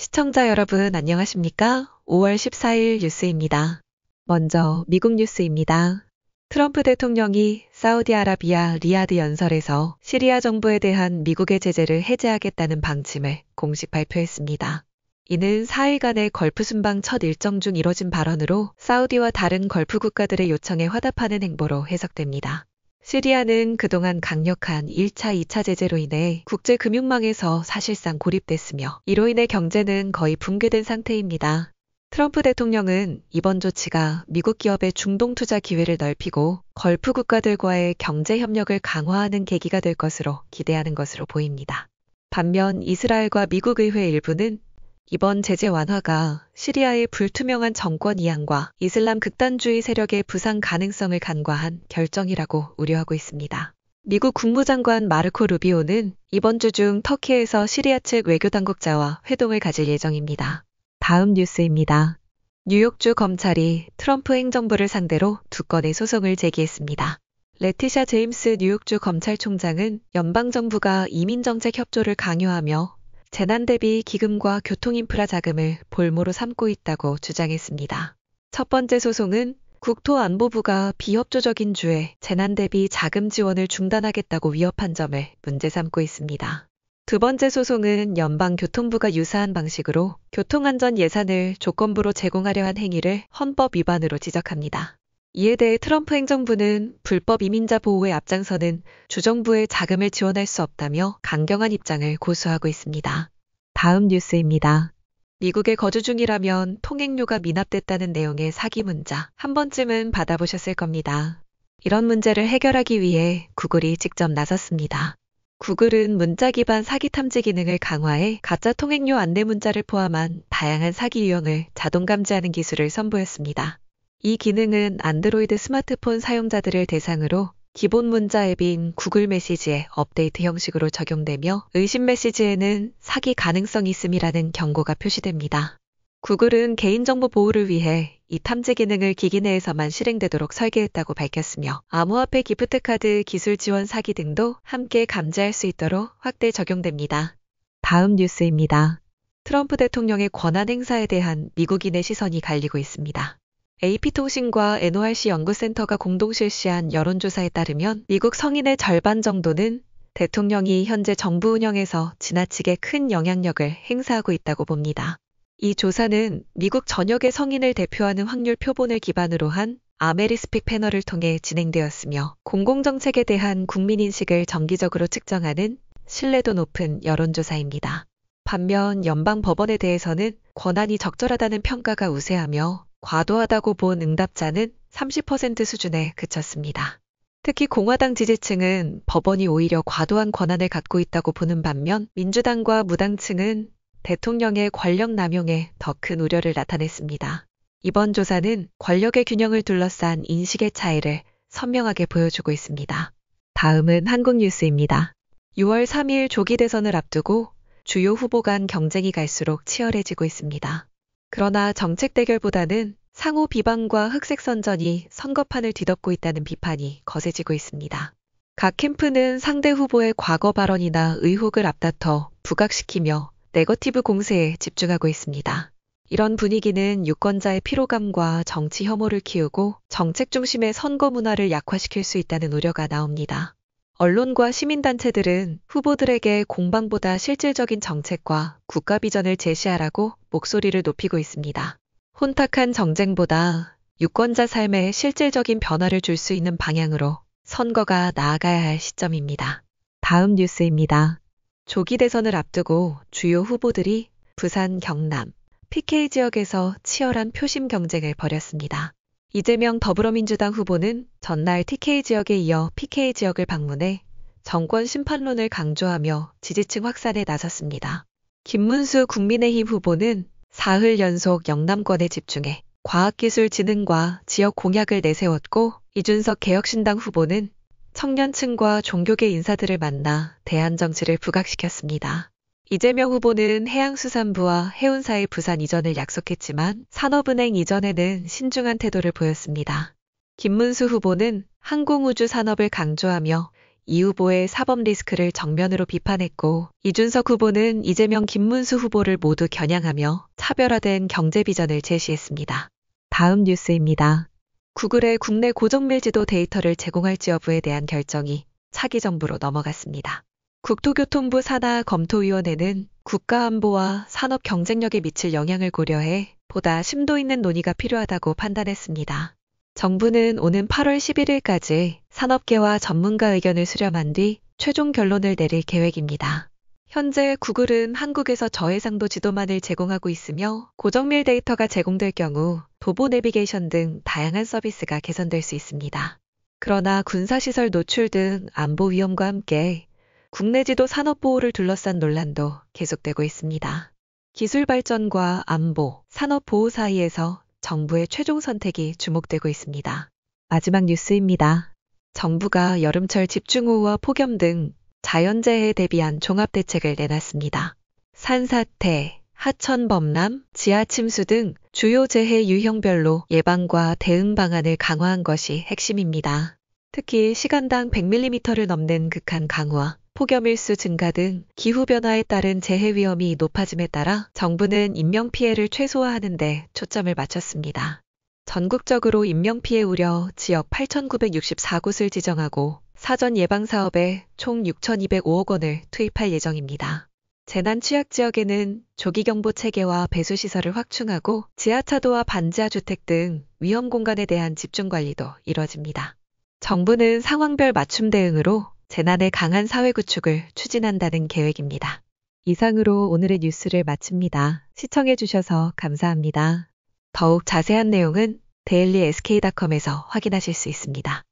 시청자 여러분 안녕하십니까? 5월 14일 뉴스입니다. 먼저 미국 뉴스입니다. 트럼프 대통령이 사우디아라비아 리야드 연설에서 시리아 정부에 대한 미국의 제재를 해제하겠다는 방침을 공식 발표했습니다. 이는 4일간의 걸프 순방 첫 일정 중 이뤄진 발언으로 사우디와 다른 걸프 국가들의 요청에 화답하는 행보로 해석됩니다. 시리아는 그동안 강력한 1차, 2차 제재로 인해 국제금융망에서 사실상 고립됐으며 이로 인해 경제는 거의 붕괴된 상태입니다. 트럼프 대통령은 이번 조치가 미국 기업의 중동 투자 기회를 넓히고 걸프 국가들과의 경제 협력을 강화하는 계기가 될 것으로 기대하는 것으로 보입니다. 반면 이스라엘과 미국 의회 일부는 이번 제재 완화가 시리아의 불투명한 정권 이양과 이슬람 극단주의 세력의 부상 가능성을 간과한 결정이라고 우려하고 있습니다. 미국 국무장관 마르코 루비오는 이번 주 중 터키에서 시리아 측 외교당국자와 회동을 가질 예정입니다. 다음 뉴스입니다. 뉴욕주 검찰이 트럼프 행정부를 상대로 2건의 소송을 제기했습니다. 레티샤 제임스 뉴욕주 검찰총장은 연방정부가 이민정책 협조를 강요하며 재난 대비 기금과 교통인프라 자금을 볼모로 삼고 있다고 주장했습니다. 첫 번째 소송은 국토안보부가 비협조적인 주에 재난 대비 자금 지원을 중단하겠다고 위협한 점을 문제 삼고 있습니다. 두 번째 소송은 연방교통부가 유사한 방식으로 교통안전 예산을 조건부로 제공하려 한 행위를 헌법 위반으로 지적합니다. 이에 대해 트럼프 행정부는 불법 이민자 보호에 앞장서는 주정부의 자금을 지원할 수 없다며 강경한 입장을 고수하고 있습니다. 다음 뉴스입니다. 미국에 거주 중이라면 통행료가 미납됐다는 내용의 사기 문자 한 번쯤은 받아보셨을 겁니다. 이런 문제를 해결하기 위해 구글이 직접 나섰습니다. 구글은 문자 기반 사기 탐지 기능을 강화해 가짜 통행료 안내 문자를 포함한 다양한 사기 유형을 자동 감지하는 기술을 선보였습니다. 이 기능은 안드로이드 스마트폰 사용자들을 대상으로 기본 문자 앱인 구글 메시지에 업데이트 형식으로 적용되며 의심 메시지에는 사기 가능성이 있음이라는 경고가 표시됩니다. 구글은 개인정보 보호를 위해 이 탐지 기능을 기기 내에서만 실행되도록 설계했다고 밝혔으며 암호화폐 기프트카드 기술 지원 사기 등도 함께 감지할 수 있도록 확대 적용됩니다. 다음 뉴스입니다. 트럼프 대통령의 권한 행사에 대한 미국인의 시선이 갈리고 있습니다. AP통신과 NORC 연구센터가 공동 실시한 여론조사에 따르면 미국 성인의 절반 정도는 대통령이 현재 정부 운영에서 지나치게 큰 영향력을 행사하고 있다고 봅니다. 이 조사는 미국 전역의 성인을 대표하는 확률 표본을 기반으로 한 아메리스픽 패널을 통해 진행되었으며 공공정책에 대한 국민인식을 정기적으로 측정하는 신뢰도 높은 여론조사입니다. 반면 연방법원에 대해서는 권한이 적절하다는 평가가 우세하며 과도하다고 본 응답자는 30% 수준에 그쳤습니다. 특히 공화당 지지층은 법원이 오히려 과도한 권한을 갖고 있다고 보는 반면 민주당과 무당층은 대통령의 권력 남용에 더 큰 우려를 나타냈습니다. 이번 조사는 권력의 균형을 둘러싼 인식의 차이를 선명하게 보여주고 있습니다. 다음은 한국 뉴스입니다. 6월 3일 조기 대선을 앞두고 주요 후보 간 경쟁이 갈수록 치열해지고 있습니다. 그러나 정책 대결보다는 상호 비방과 흑색 선전이 선거판을 뒤덮고 있다는 비판이 거세지고 있습니다. 각 캠프는 상대 후보의 과거 발언이나 의혹을 앞다퉈 부각시키며 네거티브 공세에 집중하고 있습니다. 이런 분위기는 유권자의 피로감과 정치 혐오를 키우고 정책 중심의 선거 문화를 약화시킬 수 있다는 우려가 나옵니다. 언론과 시민단체들은 후보들에게 공방보다 실질적인 정책과 국가 비전을 제시하라고 목소리를 높이고 있습니다. 혼탁한 정쟁보다 유권자 삶에 실질적인 변화를 줄 수 있는 방향으로 선거가 나아가야 할 시점입니다. 다음 뉴스입니다. 조기 대선을 앞두고 주요 후보들이 부산, 경남, PK 지역에서 치열한 표심 경쟁을 벌였습니다. 이재명 더불어민주당 후보는 전날 TK 지역에 이어 PK 지역을 방문해 정권 심판론을 강조하며 지지층 확산에 나섰습니다. 김문수 국민의힘 후보는 사흘 연속 영남권에 집중해 과학기술진흥과 지역 공약을 내세웠고 이준석 개혁신당 후보는 청년층과 종교계 인사들을 만나 대한정치를 부각시켰습니다. 이재명 후보는 해양수산부와 해운사의 부산 이전을 약속했지만 산업은행 이전에는 신중한 태도를 보였습니다. 김문수 후보는 항공우주 산업을 강조하며 이 후보의 사법 리스크를 정면으로 비판했고, 이준석 후보는 이재명, 김문수 후보를 모두 겨냥하며 차별화된 경제 비전을 제시했습니다. 다음 뉴스입니다. 구글의 국내 고정밀지도 데이터를 제공할지 여부에 대한 결정이 차기 정부로 넘어갔습니다. 국토교통부 산하검토위원회는 국가안보와 산업 경쟁력에 미칠 영향을 고려해 보다 심도 있는 논의가 필요하다고 판단했습니다. 정부는 오는 8월 11일까지 산업계와 전문가 의견을 수렴한 뒤 최종 결론을 내릴 계획입니다. 현재 구글은 한국에서 저해상도 지도만을 제공하고 있으며 고정밀 데이터가 제공될 경우 도보 내비게이션 등 다양한 서비스가 개선될 수 있습니다. 그러나 군사시설 노출 등 안보 위험과 함께 국내 지도 산업 보호를 둘러싼 논란도 계속되고 있습니다. 기술 발전과 안보, 산업 보호 사이에서 정부의 최종 선택이 주목되고 있습니다. 마지막 뉴스입니다. 정부가 여름철 집중호우와 폭염 등 자연재해에 대비한 종합대책을 내놨습니다. 산사태, 하천 범람, 지하 침수 등 주요 재해 유형별로 예방과 대응 방안을 강화한 것이 핵심입니다. 특히 시간당 100mm를 넘는 극한 강우와 폭염 일수 증가 등 기후변화에 따른 재해 위험이 높아짐에 따라 정부는 인명피해를 최소화하는 데 초점을 맞췄습니다. 전국적으로 인명피해 우려 지역 8,964곳을 지정하고 사전 예방 사업에 총 6,205억 원을 투입할 예정입니다. 재난 취약 지역에는 조기경보 체계와 배수시설을 확충하고 지하차도와 반지하 주택 등 위험 공간에 대한 집중 관리도 이뤄집니다. 정부는 상황별 맞춤 대응으로 재난의 강한 사회 구축을 추진한다는 계획입니다. 이상으로 오늘의 뉴스를 마칩니다. 시청해주셔서 감사합니다. 더욱 자세한 내용은 데일리SK.com에서 확인하실 수 있습니다.